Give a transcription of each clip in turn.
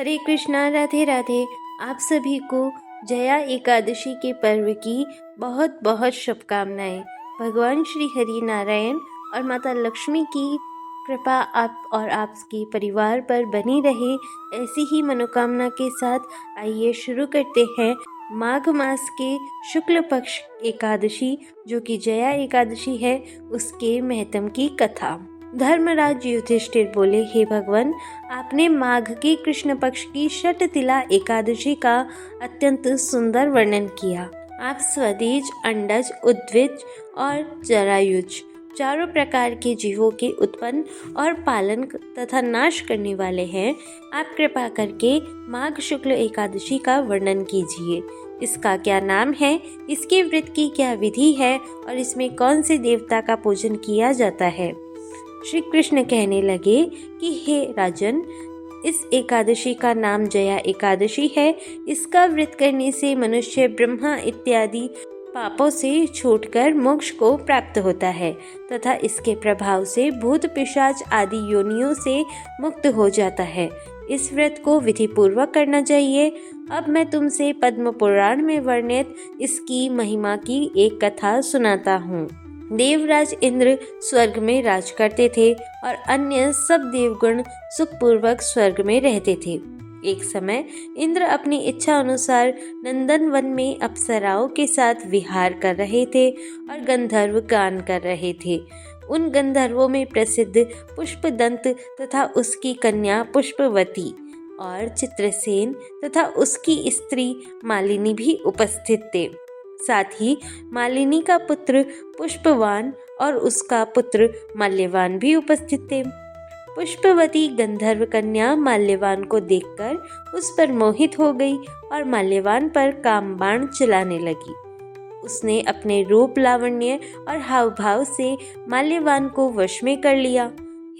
हरे कृष्णा, राधे राधे। आप सभी को जया एकादशी के पर्व की बहुत बहुत शुभकामनाएं। भगवान श्री हरि नारायण और माता लक्ष्मी की कृपा आप और आपके परिवार पर बनी रहे, ऐसी ही मनोकामना के साथ आइए शुरू करते हैं माघ मास के शुक्ल पक्ष एकादशी, जो कि जया एकादशी है, उसके महत्व की कथा। धर्मराज युधिष्ठिर बोले, हे भगवान, आपने माघ की कृष्ण पक्ष की षटतिला एकादशी का अत्यंत सुंदर वर्णन किया। आप स्वदेज, अंडज, उद्भिज और जरायुज चारों प्रकार के जीवों के उत्पन्न और पालन तथा नाश करने वाले हैं। आप कृपा करके माघ शुक्ल एकादशी का वर्णन कीजिए। इसका क्या नाम है, इसके व्रत की क्या विधि है और इसमें कौन से देवता का पूजन किया जाता है। श्री कृष्ण कहने लगे कि हे राजन, इस एकादशी का नाम जया एकादशी है। इसका व्रत करने से मनुष्य ब्रह्मा इत्यादि पापों से छूटकर मोक्ष को प्राप्त होता है तथा इसके प्रभाव से भूत पिशाच आदि योनियों से मुक्त हो जाता है। इस व्रत को विधि पूर्वक करना चाहिए। अब मैं तुमसे पद्म पुराण में वर्णित इसकी महिमा की एक कथा सुनाता हूँ। देवराज इंद्र स्वर्ग में राज करते थे और अन्य सब देवगण सुखपूर्वक स्वर्ग में रहते थे। एक समय इंद्र अपनी इच्छा अनुसार नंदन वन में अप्सराओं के साथ विहार कर रहे थे और गंधर्व गान कर रहे थे। उन गंधर्वों में प्रसिद्ध पुष्पदंत तथा उसकी कन्या पुष्पवती और चित्रसेन तथा उसकी स्त्री मालिनी भी उपस्थित थे। साथ ही मालिनी का पुत्र पुष्पवान और उसका पुत्र माल्यवान भी उपस्थित थे। पुष्पवती गंधर्व कन्या माल्यवान को देखकर उस पर मोहित हो गई और माल्यवान पर काम बाण चलाने लगी। उसने अपने रूप, लावण्य और हाव भाव से माल्यवान को वश में कर लिया।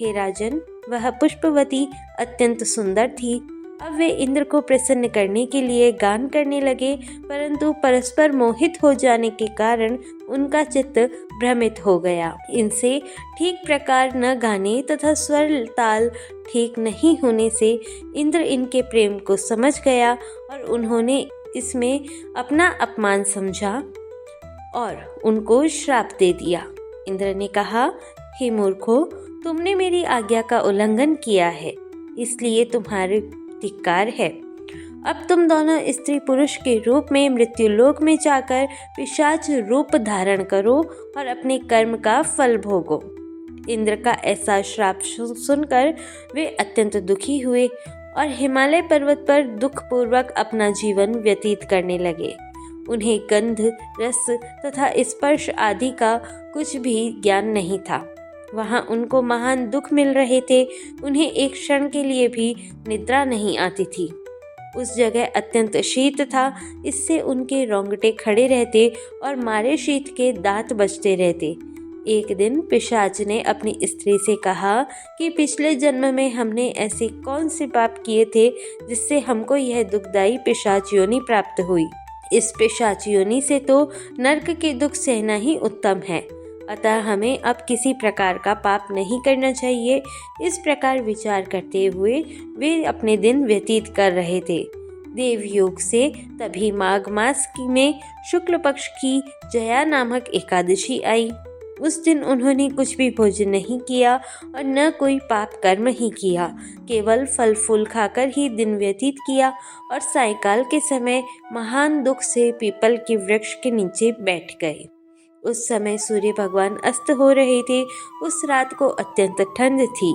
हे राजन, वह पुष्पवती अत्यंत सुंदर थी। अब वे इंद्र को प्रसन्न करने के लिए गान करने लगे, परंतु परस्पर मोहित हो जाने के कारण उनका चित्त भ्रमित हो गया। इनसे ठीक प्रकार न गाने तथा स्वर ताल ठीक नहीं होने से इंद्र इनके प्रेम को समझ गया और उन्होंने इसमें अपना अपमान समझा और उनको श्राप दे दिया। इंद्र ने कहा, हे मूर्खों, तुमने मेरी आज्ञा का उल्लंघन किया है, इसलिए तुम्हारे धिक्कार है। अब तुम दोनों स्त्री पुरुष के रूप में मृत्युलोक में जाकर पिशाच रूप धारण करो और अपने कर्म का फल भोगो। इंद्र का ऐसा श्राप सुनकर वे अत्यंत दुखी हुए और हिमालय पर्वत पर दुखपूर्वक अपना जीवन व्यतीत करने लगे। उन्हें गंध, रस तथा स्पर्श आदि का कुछ भी ज्ञान नहीं था। वहाँ उनको महान दुख मिल रहे थे। उन्हें एक क्षण के लिए भी निद्रा नहीं आती थी। उस जगह अत्यंत शीत था, इससे उनके रोंगटे खड़े रहते और मारे शीत के दांत बजते रहते। एक दिन पिशाच ने अपनी स्त्री से कहा कि पिछले जन्म में हमने ऐसे कौन से पाप किए थे जिससे हमको यह दुखदायी पिशाच योनि प्राप्त हुई। इस पिशाच योनि से तो नरक के दुख सहना ही उत्तम है, अतः हमें अब किसी प्रकार का पाप नहीं करना चाहिए। इस प्रकार विचार करते हुए वे अपने दिन व्यतीत कर रहे थे। देवयोग से तभी माघ मास में शुक्ल पक्ष की जया नामक एकादशी आई। उस दिन उन्होंने कुछ भी भोजन नहीं किया और न कोई पाप कर्म ही किया, केवल फल फूल खाकर ही दिन व्यतीत किया और सायंकाल के समय महान दुख से पीपल के वृक्ष के नीचे बैठ गए। उस समय सूर्य भगवान अस्त हो रहे थे। उस रात को अत्यंत ठंड थी,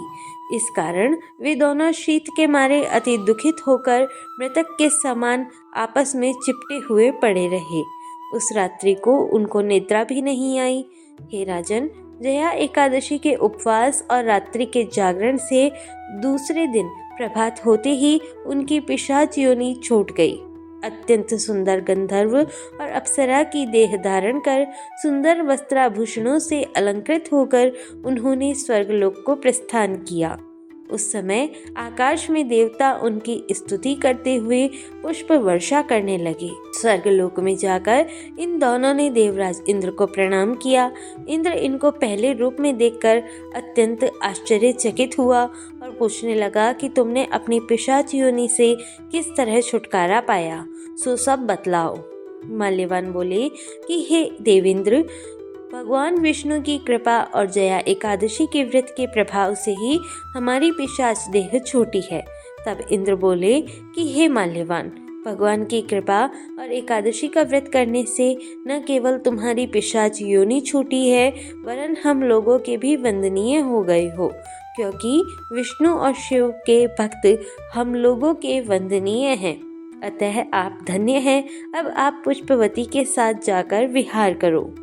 इस कारण वे दोनों शीत के मारे अति दुखित होकर मृतक के समान आपस में चिपटे हुए पड़े रहे। उस रात्रि को उनको निद्रा भी नहीं आई। हे राजन, जया एकादशी के उपवास और रात्रि के जागरण से दूसरे दिन प्रभात होते ही उनकी पिशाच योनि छूट गई। अत्यंत सुंदर गंधर्व और अप्सरा की देह धारण कर सुंदर वस्त्राभूषणों से अलंकृत होकर उन्होंने स्वर्गलोक को प्रस्थान किया। उस समय आकाश में देवता उनकी स्तुति करते हुए पुष्प वर्षा करने लगे। स्वर्गलोक में जाकर इन दोनों ने देवराज इंद्र को प्रणाम किया। इंद्र इनको पहले रूप में देखकर अत्यंत आश्चर्यचकित हुआ और पूछने लगा कि तुमने अपनी पिशाच योनि से किस तरह छुटकारा पाया, सो सब बतलाओ। माल्यवान बोले कि हे देवेंद्र, भगवान विष्णु की कृपा और जया एकादशी के व्रत के प्रभाव से ही हमारी पिशाच देह छूटी है। तब इंद्र बोले कि हे माल्यवान, भगवान की कृपा और एकादशी का व्रत करने से न केवल तुम्हारी पिशाच योनि छूटी है, वरन हम लोगों के भी वंदनीय हो गए हो, क्योंकि विष्णु और शिव के भक्त हम लोगों के वंदनीय हैं। अतः आप धन्य हैं। अब आप पुष्पवती के साथ जाकर विहार करो।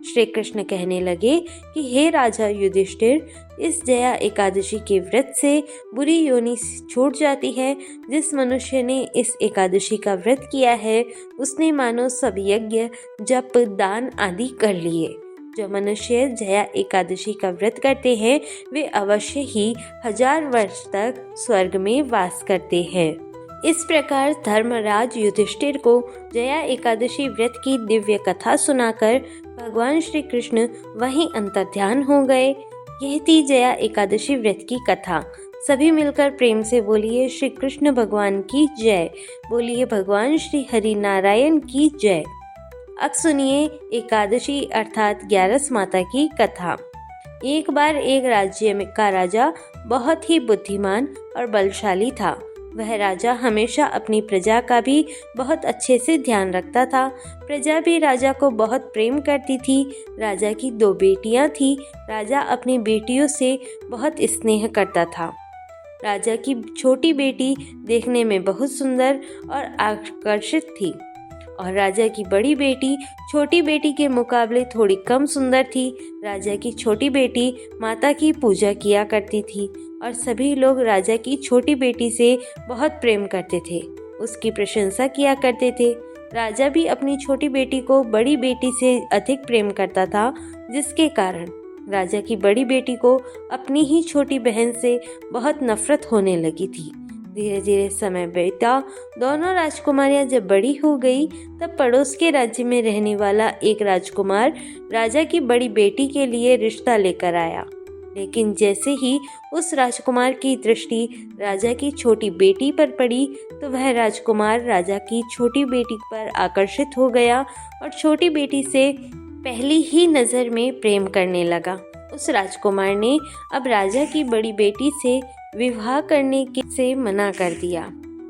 श्री कृष्ण कहने लगे कि हे राजा युधिष्ठिर, इस जया एकादशी के व्रत से बुरी योनि छूट जाती है। जिस मनुष्य ने इस एकादशी का व्रत किया है, उसने मानो सब यज्ञ, जप, दान आदि कर लिए। जो मनुष्य जया एकादशी का व्रत करते हैं, वे अवश्य ही 1000 वर्ष तक स्वर्ग में वास करते हैं। इस प्रकार धर्मराज युधिष्ठिर को जया एकादशी व्रत की दिव्य कथा सुनाकर भगवान श्री कृष्ण वहीं अंतर्ध्यान हो गए। यह थी जया एकादशी व्रत की कथा। सभी मिलकर प्रेम से बोलिए श्री कृष्ण भगवान की जय, बोलिए भगवान श्री हरि नारायण की जय। अब सुनिए एकादशी अर्थात 11 माता की कथा। एक बार एक राज्य का राजा बहुत ही बुद्धिमान और बलशाली था। वह राजा हमेशा अपनी प्रजा का भी बहुत अच्छे से ध्यान रखता था। प्रजा भी राजा को बहुत प्रेम करती थी। राजा की 2 बेटियां थीं। राजा अपनी बेटियों से बहुत स्नेह करता था। राजा की छोटी बेटी देखने में बहुत सुंदर और आकर्षित थी और राजा की बड़ी बेटी छोटी बेटी के मुकाबले थोड़ी कम सुंदर थी। राजा की छोटी बेटी माता की पूजा किया करती थी और सभी लोग राजा की छोटी बेटी से बहुत प्रेम करते थे, उसकी प्रशंसा किया करते थे। राजा भी अपनी छोटी बेटी को बड़ी बेटी से अधिक प्रेम करता था, जिसके कारण राजा की बड़ी बेटी को अपनी ही छोटी बहन से बहुत नफरत होने लगी थी। धीरे धीरे समय बीता। दोनों राजकुमारियां जब बड़ी हो गई, तब पड़ोस के राज्य में रहने वाला एक राजकुमार राजा की बड़ी बेटी के लिए रिश्ता लेकर आया। लेकिन जैसे ही उस राजकुमार की दृष्टि राजा की छोटी बेटी पर पड़ी, तो वह राजकुमार राजा की छोटी बेटी पर आकर्षित हो गया और छोटी बेटी से पहली ही नज़र में प्रेम करने लगा। उस राजकुमार ने अब राजा की बड़ी बेटी से विवाह करने से मना कर दिया।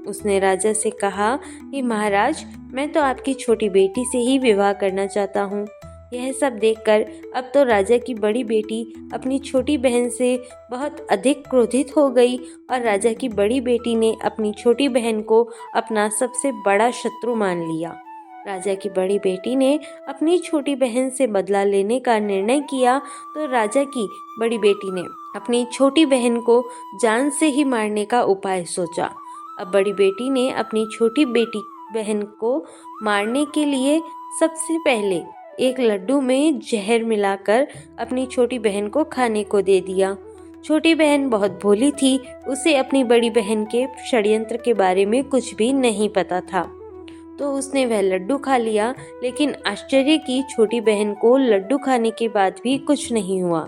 उसने राजा से कहा कि महाराज, मैं तो आपकी छोटी बेटी से ही विवाह करना चाहता हूँ। यह सब देखकर अब तो राजा की बड़ी बेटी अपनी छोटी बहन से बहुत अधिक क्रोधित हो गई और राजा की बड़ी बेटी ने अपनी छोटी बहन को अपना सबसे बड़ा शत्रु मान लिया। राजा की बड़ी बेटी ने अपनी छोटी बहन से बदला लेने का निर्णय किया, तो राजा की बड़ी बेटी ने अपनी छोटी बहन को जान से ही मारने का उपाय सोचा। अब बड़ी बेटी ने अपनी छोटी बेटी बहन को मारने के लिए सबसे पहले एक लड्डू में जहर मिलाकर अपनी छोटी बहन को खाने को दे दिया। छोटी बहन बहुत भोली थी, उसे अपनी बड़ी बहन के षड्यंत्र के बारे में कुछ भी नहीं पता था, तो उसने वह लड्डू खा लिया। लेकिन आश्चर्य की छोटी बहन को लड्डू खाने के बाद भी कुछ नहीं हुआ।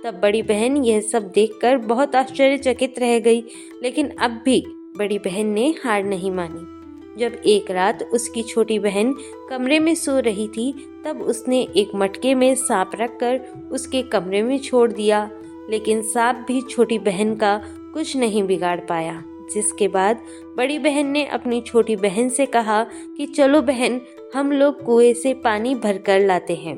तब बड़ी बहन यह सब देखकर बहुत आश्चर्यचकित रह गई, लेकिन अब भी बड़ी बहन ने हार नहीं मानी। जब एक रात उसकी छोटी बहन कमरे में सो रही थी, तब उसने एक मटके में सांप रखकर उसके कमरे में छोड़ दिया, लेकिन सांप भी छोटी बहन का कुछ नहीं बिगाड़ पाया। जिसके बाद बड़ी बहन ने अपनी छोटी बहन से कहा कि चलो बहन, हम लोग कुएं से पानी भरकर लाते हैं।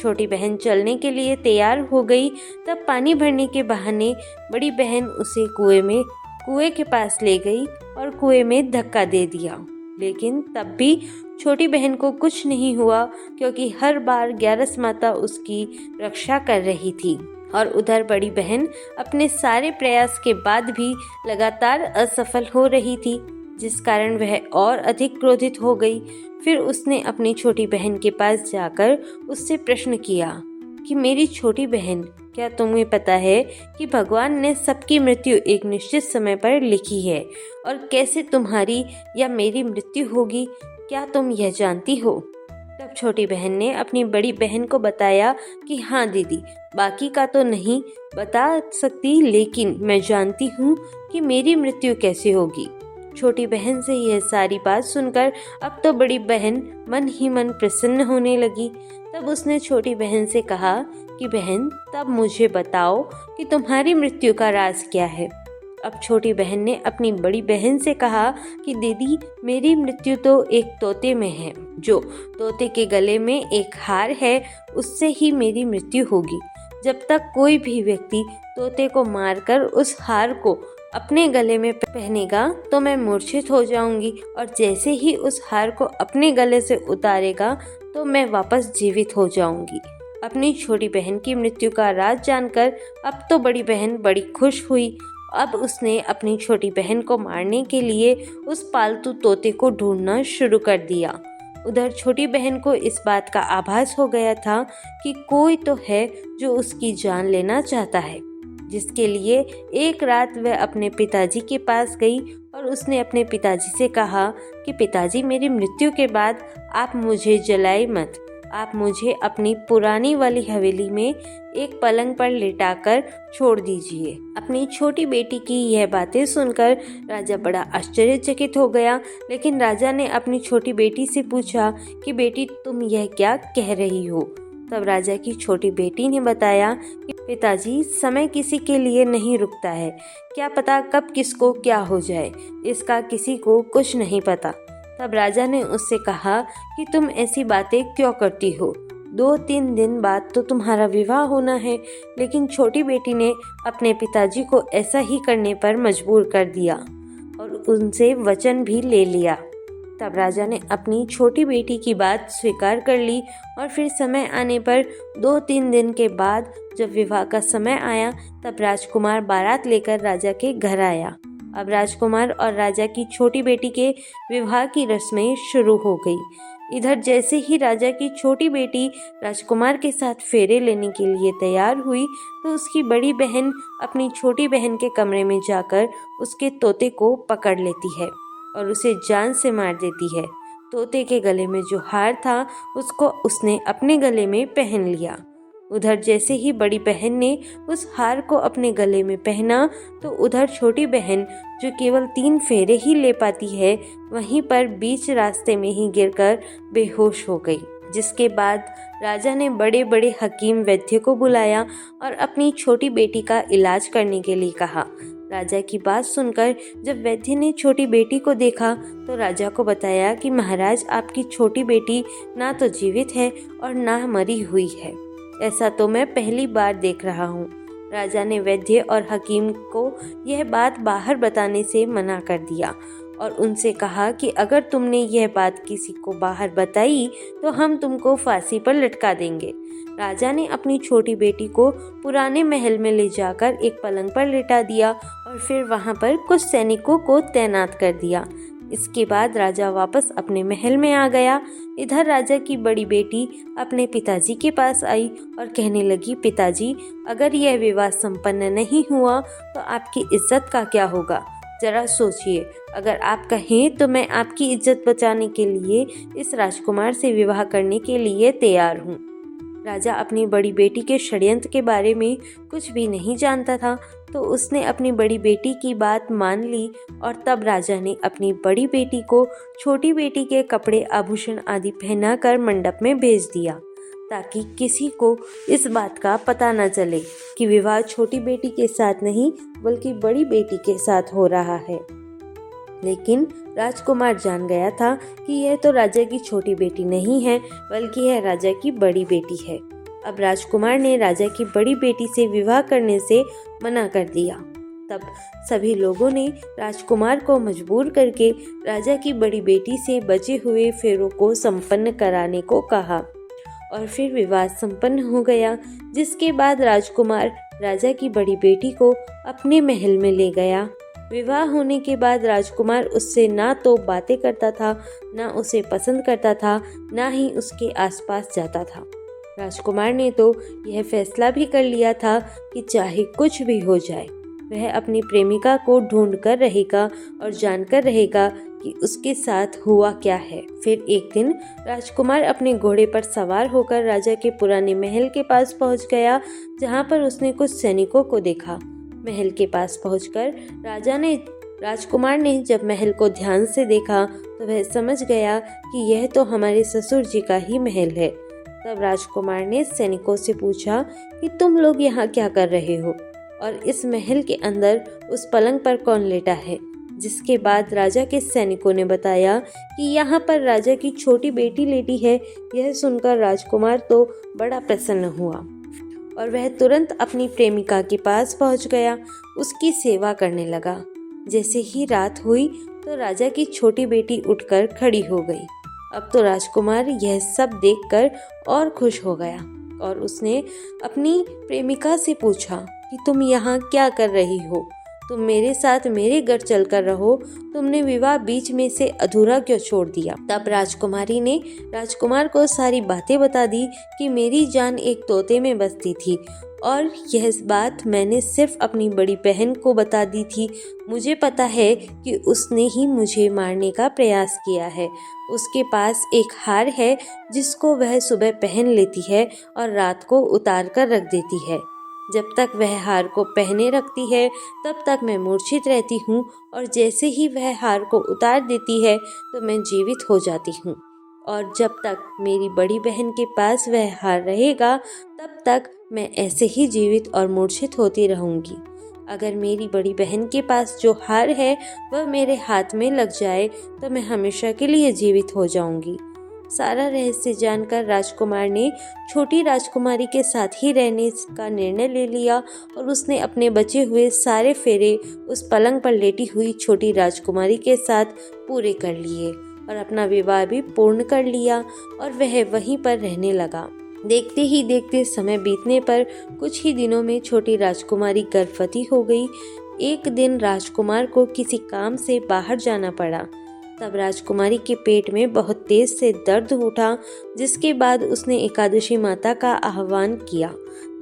छोटी बहन चलने के लिए तैयार हो गई। तब पानी भरने के बहाने बड़ी बहन उसे कुएं के पास ले गई और कुएं में धक्का दे दिया। लेकिन तब भी छोटी बहन को कुछ नहीं हुआ, क्योंकि हर बार 11 माता उसकी रक्षा कर रही थी। और उधर बड़ी बहन अपने सारे प्रयास के बाद भी लगातार असफल हो रही थी, जिस कारण वह और अधिक क्रोधित हो गई। फिर उसने अपनी छोटी बहन के पास जाकर उससे प्रश्न किया, कि मेरी छोटी बहन, क्या तुम्हें पता है कि भगवान ने सबकी मृत्यु एक निश्चित समय पर लिखी है और कैसे तुम्हारी या मेरी मृत्यु होगी, क्या तुम यह जानती हो? तब छोटी बहन ने अपनी बड़ी बहन को बताया कि हाँ दीदी, बाकी का तो नहीं बता सकती, लेकिन मैं जानती हूँ कि मेरी मृत्यु कैसे होगी। छोटी बहन से यह सारी बात सुनकर अब तो बड़ी बहन मन ही मन प्रसन्न होने लगी। तब उसने छोटी बहन से कहा कि बहन, तब मुझे बताओ कि तुम्हारी मृत्यु का राज क्या है। अब छोटी बहन ने अपनी बड़ी बहन से कहा कि दीदी, मेरी मृत्यु तो एक तोते में है। जो तोते के गले में एक हार है, उससे ही मेरी मृत्यु होगी। जब तक कोई भी व्यक्ति तोते को मारकर उस हार को अपने गले में पहनेगा तो मैं मूर्छित हो जाऊंगी, और जैसे ही उस हार को अपने गले से उतारेगा तो मैं वापस जीवित हो जाऊंगी। अपनी छोटी बहन की मृत्यु का राज जानकर अब तो बड़ी बहन बड़ी खुश हुई। अब उसने अपनी छोटी बहन को मारने के लिए उस पालतू तोते को ढूंढना शुरू कर दिया। उधर छोटी बहन को इस बात का आभास हो गया था कि कोई तो है जो उसकी जान लेना चाहता है, जिसके लिए एक रात वह अपने पिताजी के पास गई और उसने अपने पिताजी से कहा कि पिताजी, मेरी मृत्यु के बाद आप मुझे जलाए मत, आप मुझे अपनी पुरानी वाली हवेली में एक पलंग पर लिटाकर छोड़ दीजिए। अपनी छोटी बेटी की यह बातें सुनकर राजा बड़ा आश्चर्यचकित हो गया, लेकिन राजा ने अपनी छोटी बेटी से पूछा कि बेटी, तुम यह क्या कह रही हो? तब राजा की छोटी बेटी ने बताया कि पिताजी, समय किसी के लिए नहीं रुकता है, क्या पता कब किसको क्या हो जाए, इसका किसी को कुछ नहीं पता। तब राजा ने उससे कहा कि तुम ऐसी बातें क्यों करती हो? 2-3 दिन बाद तो तुम्हारा विवाह होना है। लेकिन छोटी बेटी ने अपने पिताजी को ऐसा ही करने पर मजबूर कर दिया और उनसे वचन भी ले लिया। तब राजा ने अपनी छोटी बेटी की बात स्वीकार कर ली और फिर समय आने पर 2-3 दिन के बाद जब विवाह का समय आया, तब राजकुमार बारात लेकर राजा के घर आया। अब राजकुमार और राजा की छोटी बेटी के विवाह की रस्में शुरू हो गई। इधर जैसे ही राजा की छोटी बेटी राजकुमार के साथ फेरे लेने के लिए तैयार हुई तो उसकी बड़ी बहन अपनी छोटी बहन के कमरे में जाकर उसके तोते को पकड़ लेती है और उसे जान से मार देती है। तोते के गले में जो हार था उसको उसने अपने गले में पहन लिया। उधर जैसे ही बड़ी बहन ने उस हार को अपने गले में पहना तो उधर छोटी बहन, जो केवल 3 फेरे ही ले पाती है, वहीं पर बीच रास्ते में ही गिरकर बेहोश हो गई। जिसके बाद राजा ने बड़े बड़े हकीम वैद्य को बुलाया और अपनी छोटी बेटी का इलाज करने के लिए कहा। राजा की बात सुनकर जब वैद्य ने छोटी बेटी को देखा तो राजा को बताया कि महाराज, आपकी छोटी बेटी ना तो जीवित है और ना मरी हुई है। ऐसा तो मैं पहली बार देख रहा हूँ। राजा ने वैद्य और हकीम को यह बात बाहर बताने से मना कर दिया और उनसे कहा कि अगर तुमने यह बात किसी को बाहर बताई तो हम तुमको फांसी पर लटका देंगे। राजा ने अपनी छोटी बेटी को पुराने महल में ले जाकर एक पलंग पर लिटा दिया और फिर वहां पर कुछ सैनिकों को तैनात कर दिया। इसके बाद राजा वापस अपने महल में आ गया। इधर राजा की बड़ी बेटी अपने पिताजी के पास आई और कहने लगी, पिताजी, अगर यह विवाह संपन्न नहीं हुआ तो आपकी इज्जत का क्या होगा? जरा सोचिए, अगर आप कहें तो मैं आपकी इज्जत बचाने के लिए इस राजकुमार से विवाह करने के लिए तैयार हूँ। राजा अपनी बड़ी बेटी के षड्यंत्र के बारे में कुछ भी नहीं जानता था, तो उसने अपनी बड़ी बेटी की बात मान ली और तब राजा ने अपनी बड़ी बेटी को छोटी बेटी के कपड़े, आभूषण आदि पहनाकर मंडप में भेज दिया, ताकि किसी को इस बात का पता न चले कि विवाह छोटी बेटी के साथ नहीं बल्कि बड़ी बेटी के साथ हो रहा है। लेकिन राजकुमार जान गया था कि यह तो राजा की छोटी बेटी नहीं है बल्कि यह राजा की बड़ी बेटी है। अब राजकुमार ने राजा की बड़ी बेटी से विवाह करने से मना कर दिया। तब सभी लोगों ने राजकुमार को मजबूर करके राजा की बड़ी बेटी से बचे हुए फेरों को संपन्न कराने को कहा और फिर विवाह संपन्न हो गया। जिसके बाद राजकुमार राजा की बड़ी बेटी को अपने महल में ले गया। विवाह होने के बाद राजकुमार उससे ना तो बातें करता था, ना उसे पसंद करता था, ना ही उसके आसपास जाता था। राजकुमार ने तो यह फैसला भी कर लिया था कि चाहे कुछ भी हो जाए वह अपनी प्रेमिका को ढूंढ कर रहेगा और जानकर रहेगा कि उसके साथ हुआ क्या है। फिर एक दिन राजकुमार अपने घोड़े पर सवार होकर राजा के पुराने महल के पास पहुंच गया, जहां पर उसने कुछ सैनिकों को देखा। महल के पास पहुंचकर राजकुमार ने जब महल को ध्यान से देखा तो वह समझ गया कि यह तो हमारे ससुर जी का ही महल है। तब राजकुमार ने सैनिकों से पूछा कि तुम लोग यहाँ क्या कर रहे हो और इस महल के अंदर उस पलंग पर कौन लेटा है। जिसके बाद राजा के सैनिकों ने बताया कि यहाँ पर राजा की छोटी बेटी लेटी है। यह सुनकर राजकुमार तो बड़ा प्रसन्न हुआ और वह तुरंत अपनी प्रेमिका के पास पहुँच गया, उसकी सेवा करने लगा। जैसे ही रात हुई तो राजा की छोटी बेटी उठकर खड़ी हो गई। अब तो राजकुमार यह सब देखकर और खुश हो गया और उसने अपनी प्रेमिका से पूछा कि तुम यहाँ क्या कर रही हो? तुम मेरे साथ मेरे घर चलकर रहो, तुमने विवाह बीच में से अधूरा क्यों छोड़ दिया? तब राजकुमारी ने राजकुमार को सारी बातें बता दी कि मेरी जान एक तोते में बसती थी और यह बात मैंने सिर्फ अपनी बड़ी बहन को बता दी थी। मुझे पता है कि उसने ही मुझे मारने का प्रयास किया है। उसके पास एक हार है जिसको वह सुबह पहन लेती है और रात को उतार कर रख देती है। जब तक वह हार को पहने रखती है तब तक मैं मूर्छित रहती हूँ और जैसे ही वह हार को उतार देती है तो मैं जीवित हो जाती हूँ। और जब तक मेरी बड़ी बहन के पास वह हार रहेगा तब तक मैं ऐसे ही जीवित और मूर्छित होती रहूँगी। अगर मेरी बड़ी बहन के पास जो हार है वह मेरे हाथ में लग जाए तो मैं हमेशा के लिए जीवित हो जाऊँगी। सारा रहस्य जानकर राजकुमार ने छोटी राजकुमारी के साथ ही रहने का निर्णय ले लिया और उसने अपने बचे हुए सारे फेरे उस पलंग पर लेटी हुई छोटी राजकुमारी के साथ पूरे कर लिए और अपना विवाह भी पूर्ण कर लिया और वह वहीं पर रहने लगा। देखते ही देखते समय बीतने पर कुछ ही दिनों में छोटी राजकुमारी गर्भवती हो गई। एक दिन राजकुमार को किसी काम से बाहर जाना पड़ा। तब राजकुमारी के पेट में बहुत तेज से दर्द उठा, जिसके बाद उसने एकादशी माता का आह्वान किया।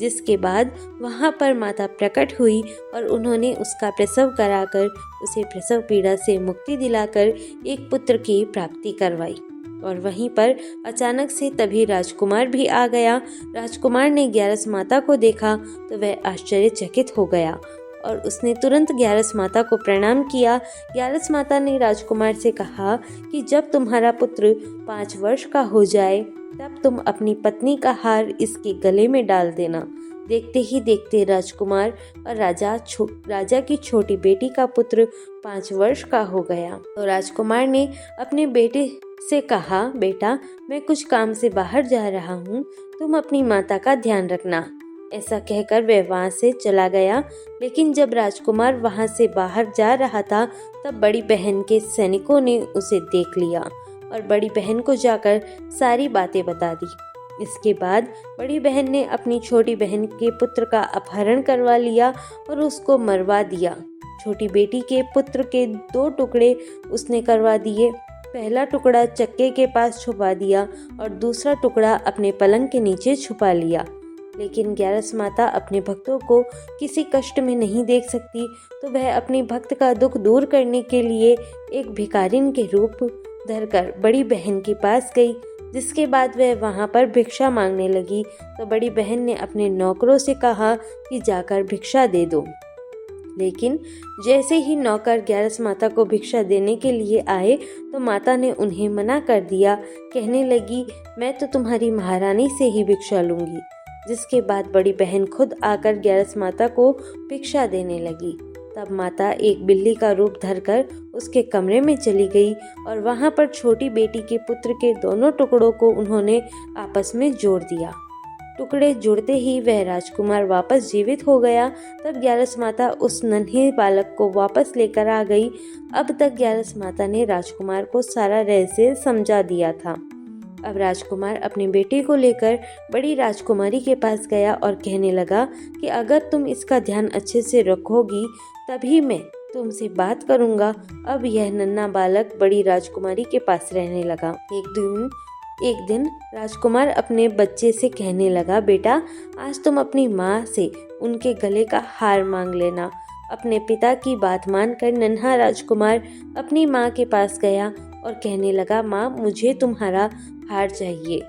जिसके बाद वहां पर माता प्रकट हुई और उन्होंने उसका प्रसव कराकर उसे प्रसव पीड़ा से मुक्ति दिलाकर एक पुत्र की प्राप्ति करवाई। और वहीं पर अचानक से तभी राजकुमार भी आ गया। राजकुमार ने ग्यारस माता को देखा तो वह आश्चर्यचकित हो गया और उसने तुरंत ग्यारस माता को प्रणाम किया। ग्यारस माता ने राजकुमार से कहा कि जब तुम्हारा पुत्र 5 वर्ष का हो जाए तब तुम अपनी पत्नी का हार इसके गले में डाल देना। देखते ही देखते राजकुमार और राजा की छोटी बेटी का पुत्र 5 वर्ष का हो गया। तो राजकुमार ने अपने बेटे से कहा, बेटा मैं कुछ काम से बाहर जा रहा हूँ, तुम अपनी माता का ध्यान रखना। ऐसा कहकर वह वहाँ से चला गया। लेकिन जब राजकुमार वहाँ से बाहर जा रहा था तब बड़ी बहन के सैनिकों ने उसे देख लिया और बड़ी बहन को जाकर सारी बातें बता दी। इसके बाद बड़ी बहन ने अपनी छोटी बहन के पुत्र का अपहरण करवा लिया और उसको मरवा दिया। छोटी बेटी के पुत्र के 2 टुकड़े उसने करवा दिए। पहला टुकड़ा चक्के के पास छुपा दिया और दूसरा टुकड़ा अपने पलंग के नीचे छुपा लिया। लेकिन ग्यारस माता अपने भक्तों को किसी कष्ट में नहीं देख सकती, तो वह अपनी भक्त का दुख दूर करने के लिए एक भिखारिन के रूप धरकर बड़ी बहन के पास गई। जिसके बाद वह वहाँ पर भिक्षा मांगने लगी तो बड़ी बहन ने अपने नौकरों से कहा कि जाकर भिक्षा दे दो। लेकिन जैसे ही नौकर ग्यारस माता को भिक्षा देने के लिए आए तो माता ने उन्हें मना कर दिया। कहने लगी, मैं तो तुम्हारी महारानी से ही भिक्षा लूंगी। जिसके बाद बड़ी बहन खुद आकर ग्यारस माता को भिक्षा देने लगी। तब माता एक बिल्ली का रूप धरकर उसके कमरे में चली गई और वहां पर छोटी बेटी के पुत्र के दोनों टुकड़ों को उन्होंने आपस में जोड़ दिया। टुकड़े जुड़ते ही वह राजकुमार वापस जीवित हो गया। तब ग्यारस माता उस नन्हे बालक को वापस लेकर आ गई। अब तक ग्यारस माता ने राजकुमार को सारा रहस्य समझा दिया था। अब राजकुमार अपने बेटे को लेकर बड़ी राजकुमारी के पास गया और कहने लगा कि अगर तुम इसका ध्यान अच्छे से रखोगी तभी मैं तुमसे बात करूंगा। अब यह नन्हा बालक बड़ी राजकुमारी के पास रहने लगा। एक दिन एक दिन राजकुमार अपने बच्चे से कहने लगा, बेटा आज तुम अपनी माँ से उनके गले का हार मांग लेना। अपने पिता की बात मानकर नन्हा राजकुमार अपनी माँ के पास गया और कहने लगा, माँ मुझे तुम्हारा हार चाहिए।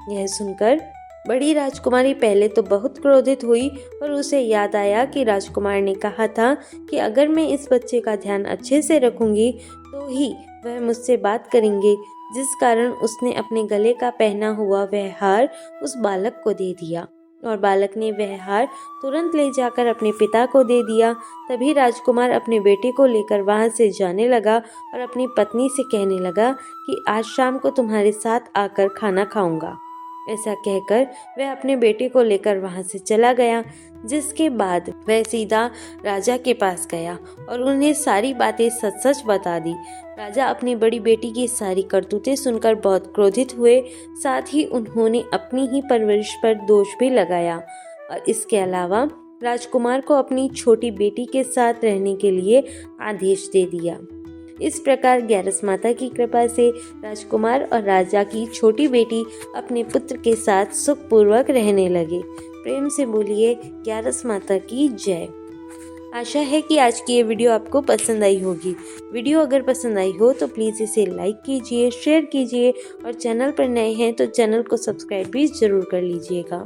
यह सुनकर बड़ी राजकुमारी पहले तो बहुत क्रोधित हुई, पर उसे याद आया कि राजकुमार ने कहा था कि अगर मैं इस बच्चे का ध्यान अच्छे से रखूंगी तो ही वह मुझसे बात करेंगे, जिस कारण उसने अपने गले का पहना हुआ वह हार उस बालक को दे दिया और बालक ने वह हार तुरंत ले जाकर अपने पिता को दे दिया। तभी राजकुमार अपने बेटे को लेकर वहां से जाने लगा और अपनी पत्नी से कहने लगा कि आज शाम को तुम्हारे साथ आकर खाना खाऊंगा। ऐसा कहकर वह अपने बेटे को लेकर वहां से चला गया, जिसके बाद वह सीधा राजा के पास गया और उन्हें सारी बातें सच सच बता दी। राजा अपनी बड़ी बेटी की सारी करतूतें सुनकर बहुत क्रोधित हुए, साथ ही उन्होंने अपनी ही परवरिश पर दोष भी लगाया और इसके अलावा राजकुमार को अपनी छोटी बेटी के साथ रहने के लिए आदेश दे दिया। इस प्रकार ग्यारस माता की कृपा से राजकुमार और राजा की छोटी बेटी अपने पुत्र के साथ सुखपूर्वक रहने लगे। प्रेम से बोलिए ग्यारस माता की जय। आशा है कि आज की ये वीडियो आपको पसंद आई होगी। वीडियो अगर पसंद आई हो तो प्लीज़ इसे लाइक कीजिए, शेयर कीजिए और चैनल पर नए हैं तो चैनल को सब्सक्राइब भी ज़रूर कर लीजिएगा।